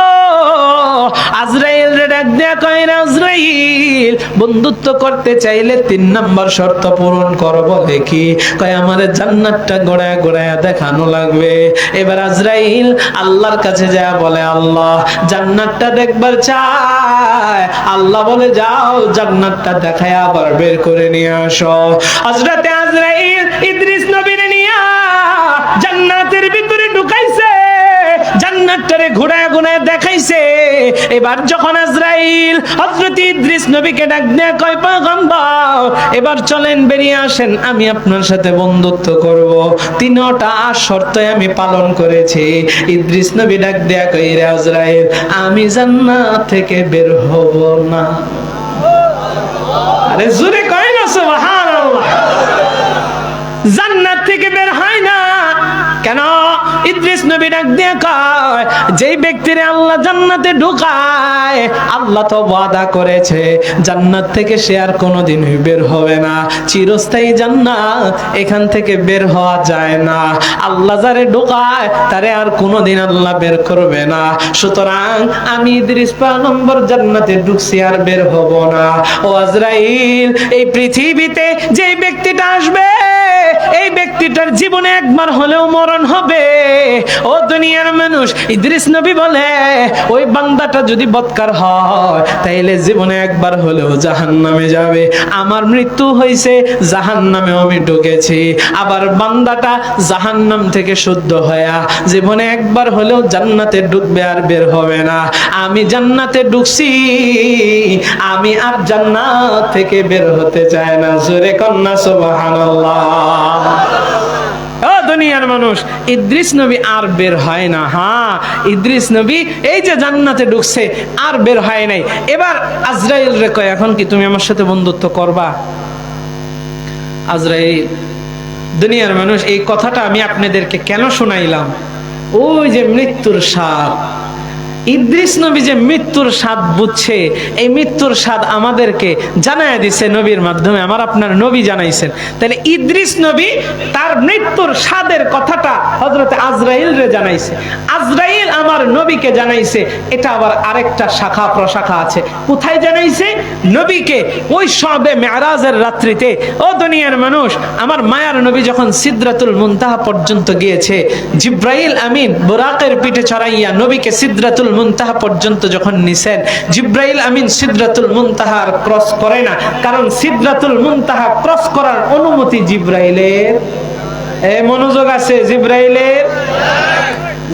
আজরাইল রে ডাক দেয়া কয়, আজরাইল, বন্ধুত্ব করতে চাইলে 3 নাম্বার শর্ত পূরণ করো। বলে কি? কয়, আমারে জান্নাতটা ঘোরায় ঘোরায় দেখানো লাগবে। এবার আজরাইল আল্লাহর কাছে যায় বলে, আল্লাহ, জান্নাতটা দেখবার চায়। আল্লাহ বলে, যাও, জান্নাতটা দেখায় আবার বের করে নিয়ে আসো। হযরতে আজরাইল ইদ্রিস নবীর নিয়া জান্নাতের ভিতরে ঢুকাইছে, জান্নাতটারে ঘোরায় ঘোরায় দেখাইছে। এবার যখন আজরাইল হযরত ইদ্রিস নবীকে ডাক দেয়া কয়, পয়গম্বর, এবার চলেন, বেরিয়ে আসেন, আমি আপনার সাথে বন্ধুত্ব করব। 3টা শর্ত আমি পালন করেছি। ইদ্রিস নবী ডাক দেয়া কয়, রে আজরাইল, আমি জান্নাত থেকে বের হব না। আরে জোরে কয় না সুবহানাল্লাহ। জান্নাত থেকে বের হয় না কেন? ইদ্রিস নবী ডাক দিয়ে কয়, যেই ব্যক্তিরে আল্লাহ জান্নাতে ঢুকায়, আল্লাহ তো ওয়াদা করেছে জান্নাত থেকে সে আর কোনোদিন বের হবে না, চিরস্থায়ী জান্নাত, এখান থেকে বের হওয়া যায় না। আল্লাহ যারে ঢুকায় তারে আর কোনোদিন আল্লাহ বের করবে না। সুতরাং আমি ইদ্রিস পয়গম্বর জান্নাতে ঢুকছি, আর বের হব না। ও আজরাইল, এই পৃথিবীতে যেই ব্যক্তিটা আসবে, এই ব্যক্তিটার জীবনে একবার হলেও মরণ হবে। ও দুনিয়ার মানুষ, ইদ্রিস নবী বলে, ওই বান্দাটা যদি বদকার হয় তাইলে জীবনে একবার হলেও জাহান্নামে যাবে। আমার মৃত্যু হয়েছে, জাহান্নামে আমি ঢুকেছি, আবার বান্দাটা জাহান্নাম থেকে শুদ্ধ হয়া জীবনে একবার হলেও জান্নাতে ঢুকবে, আর বের হবে না। আমি জান্নাতে ঢুকছি, আমি আর জান্নাত থেকে বের হতে চাই না। জোরে কন্যা সুবহানাল্লাহ। ও দুনিয়ার মানুষ, ইদ্রিস নবী আর বের হয় না। হ্যাঁ, ইদ্রিস নবী এই যে জান্নাতে ঢুকছে, আর বের হয় নাই। এবার আজরাইল রে কয়, এখন কি তুমি আমার সাথে বন্ধুত্ব করবা? আজরাইল, দুনিয়ার মানুষ, এই কথাটা আমি আপনাদেরকে কেন শোনাইলাম? ওই যে মৃত্যুর স্বাদ, ইদ্রিস নবী যে মৃত্যুর স্বাদ বুঝছে, এই মৃত্যুর স্বাদ আমাদেরকে জানায় দিছে নবীর মাধ্যমে, আমার আপনার নবী জানাইছেন। তাহলে ইদ্রিস নবী তার মৃত্যুর স্বাদের কথাটা হযরত আজরাইল রে জানাইছে, আজরাইল আমার নবীকে জানাইছে। এটা আবার আরেকটা শাখা প্রশাখা আছে। কোথায় জানাইছে? নবীকে ওই শবে মেরাজের রাত্রিতে। ও দুনিয়ার মানুষ, আমার মায়ার নবী যখন সিদরাতুল মুনতাহা পর্যন্ত গিয়েছে, জিব্রাইল আমিন বুরাকের পিঠে চড়াইয়া নবীকে সিদরাতুল মুনতাহা পর্যন্ত যখন নিছেন, জিব্রাইল আমিন সিদরাতুল মুনতাহার ক্রস করে না, কারণ সিদরাতুল মুনতাহা ক্রস করার অনুমতি জিব্রাইলের। মনোযোগ আছে?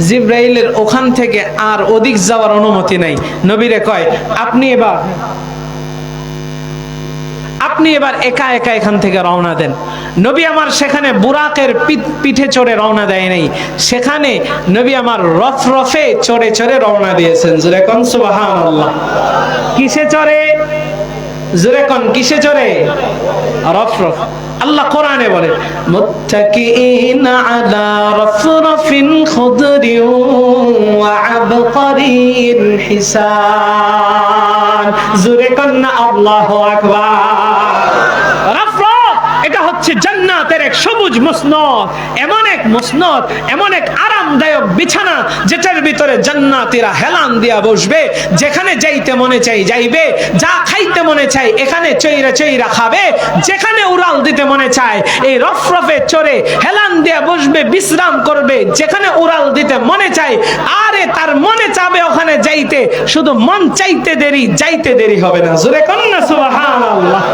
জিব্রাইলের ওখান থেকে আর অধিক যাওয়ার অনুমতি নাই। নবীরে কয়, আপনি এবার একা একা এখান থেকে রওনা দেন। নবী আমার সেখানে বুরাকের পিঠে চড়ে রওনা দেয় নাই, সেখানে নবী আমার রফরফে চড়ে চড়ে রওনা দিয়েছেন। জোরে কোন সুবহানাল্লাহ। কিসে চড়ে? জোরে কোন কিসে চড়ে? রফরফ। আল্লাহ কোরআনে বলে মুত্তাকিইনা আলা রফরফিন খুদরিন ওয়া আবকারিন হিসান। জোরে কোন না আল্লাহু আকবার। রফরফ এটা হচ্ছে জান্নাতের এক সবুজ মসনদ, এমন এক মসনদ, এমন এক আরামদায়ক বিছানা যেটার ভিতরে জান্নাতীরা হেলান দিয়া বসবে, যেখানে যাইতে মনে চাই যাইবে, যা খাইতে মনে চাই এখানে চৈরা চৈরা খাবে, যেখানে উড়াল দিতে মনে চায় এই রফরফে চড়ে হেলান দিয়া বসবে, বিশ্রাম করবে, যেখানে উড়াল দিতে মনে চায় আরে তার মনে চাবে ওখানে যাইতে, শুধু মন চাইতে দেরি, যাইতে দেরি হবে না। জোরে কোন না সুবহানাল্লাহ।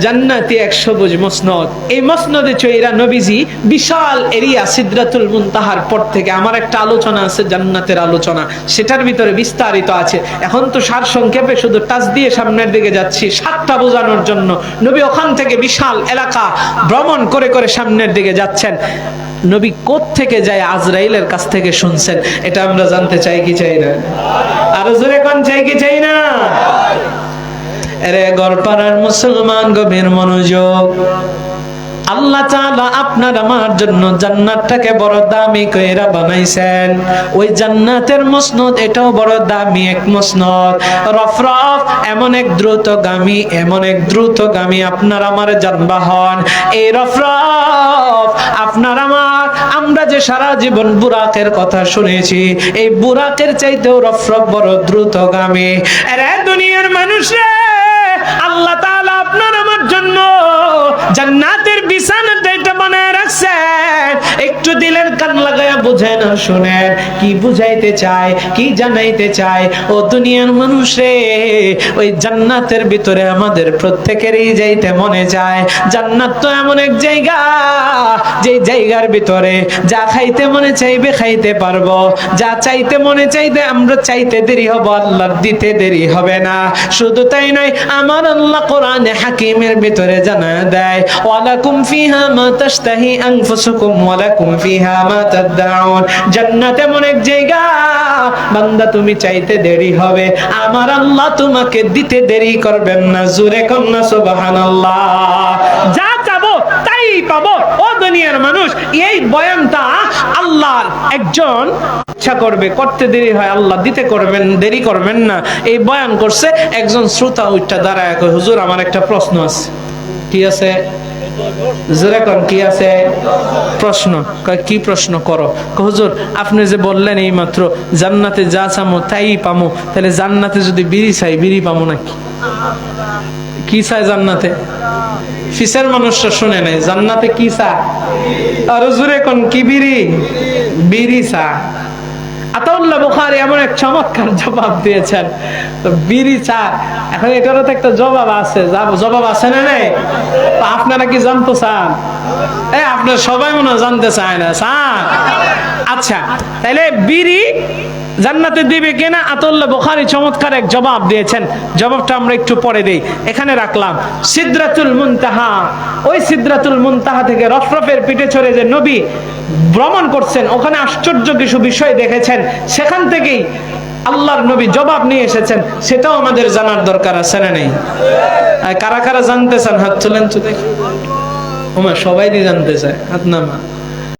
জান্নাতি এক সবুজ মসনদ, এই মসনদে চৈরা নবীজি বিশাল এরিয়া সিদরাতুল মুনতাহার পর থেকে আমার একটা আলোচনা আছে জান্নাতের আলোচনা, সেটার ভিতরে বিস্তারিত আছে। এখন তো সার সংক্ষেপে শুধু টাচ দিয়ে সামনের দিকে যাচ্ছি সাতটা বোঝানোর জন্য। নবী ওখান থেকে বিশাল এলাকা ভ্রমণ করে করে সামনের দিকে যাচ্ছেন। নবী কোত্থেকে যায় আজরাইলের কাছ থেকে শুনছেন, এটা আমরা জানতে চাই কি চাই না? আরো জোরে কোন চাই কি চাই না? এরে গড়পাড়ার মুসলমান গভীর মনোযোগ। আল্লাহ তাআলা আপনার আমার জন্য জান্নাতটাকে বড় দামি কইরা বানাইছেন। ওই জান্নাতের মসনদ এটাও বড় দামি এক মসনদ। রফরফ এমন এক দ্রুতগামী, এমন এক দ্রুতগামী আপনার আমার যানবাহন। এই রফরফ আপনার আমার, আমরা যে সারা জীবন বুরাকের কথা শুনেছি, এই বুরাকের চাইতেও রফরফ বড় দ্রুতগামী। আরে দুনিয়ার মানুষরা, আল্লাহ তাআলা আপনার আমার জন্য জান্নাতের বিছানাটা এটা বানায় রাখছেন। একটু দিলের কান লাগায়া বুঝেন আর শুনেন কি বুঝাইতে চায়, কি জানাইতে চায়। ও দুনিয়ার মানুষ রে, ওই জান্নাতের ভিতরে আমাদের প্রত্যেকেরই যাইতে মনে চায়। জান্নাত তো এমন এক জায়গা, যে জায়গার ভিতরে যা খাইতে মনে চাইবে খাইতে পারবো, যা চাইতে মনে চাইতে আমরা চাইতে দেরি হব, আল্লাহর দিতে দেরি হবে না। শুধু তাই নয়, আমার আল্লাহ কোরআনে হাকিমের ভিতরে জানায় দেয় ওয়ালাকুম ফিহা মা তাশতাহি আনফুসুকুম ওয়ালাকুম ফিহা মা তাদউন। জান্নাত এমন এক জায়গা বান্দা তুমি চাইতে দেরি হবে, আমার আল্লাহ তোমাকে দিতে দেরি করবেন না। জোরে কোন না সুবহানাল্লাহ। যা চাবো তাই পাবো। ও দুনিয়ার মানুষ, এই বয়ানটা আল্লাহর একজন ইচ্ছা করবে করতে দেরি হয়, আল্লাহ দিতে করবেন দেরি করবেন না। এই বয়ান করছে একজন শ্রোতা, উঠটা দাঁড়ায় কয় হুজুর আমার একটা প্রশ্ন আছে। কি আছে? জোরে কোন কি আছে? প্রশ্ন। কয় কি প্রশ্ন করো? হুজুর আপনি যে বললেন এই মাত্র জান্নাতে যা চামো তাই পামো, তাহলে জান্নাতে যদি বিড়ি চাই বিড়ি পামো নাকি? কি চাই জান্নাতে? ফিসের মানুষরা শুনে নাই জান্নাতে কি চায়? আর জোরে কোন কি? বিড়ি। বিড়ি চায়। আতাউল্লাহ বুখারী এমন এক চমৎকার জবাব দিয়েছেন, তো বিড়ি চা। এখন এটারও তো একটা জবাব আছে, জবাব আছে না নাই? তো আপনারা কি জানতে চান? আপনারা সবাই মনে হয় জানতে চায় না, চান? আচ্ছা, তাহলে বিড়ি জান্নাতে দিবে কিনা? আতাউল্লাহ বুখারী চমৎকার এক জবাব দিয়েছেন। জবাবটা আমরা একটু পরে দেই, এখানে রাখলাম। সিদরাতুল মুনতাহা, ওই সিদরাতুল মুনতাহা থেকে রফরফের পিঠে চড়ে যে নবী ভ্রমণ করছেন, ওখানে আশ্চর্য কিছু বিষয় দেখেছেন, সেখান থেকেই আল্লাহর নবী জবাব নিয়ে এসেছেন। সেটাও আমাদের জানার দরকার আছে না নেই? কারা কারা জানতে চান হাত তুলেন তো দেখি। ওমা সবাই জানতে চায়, হাত নামা।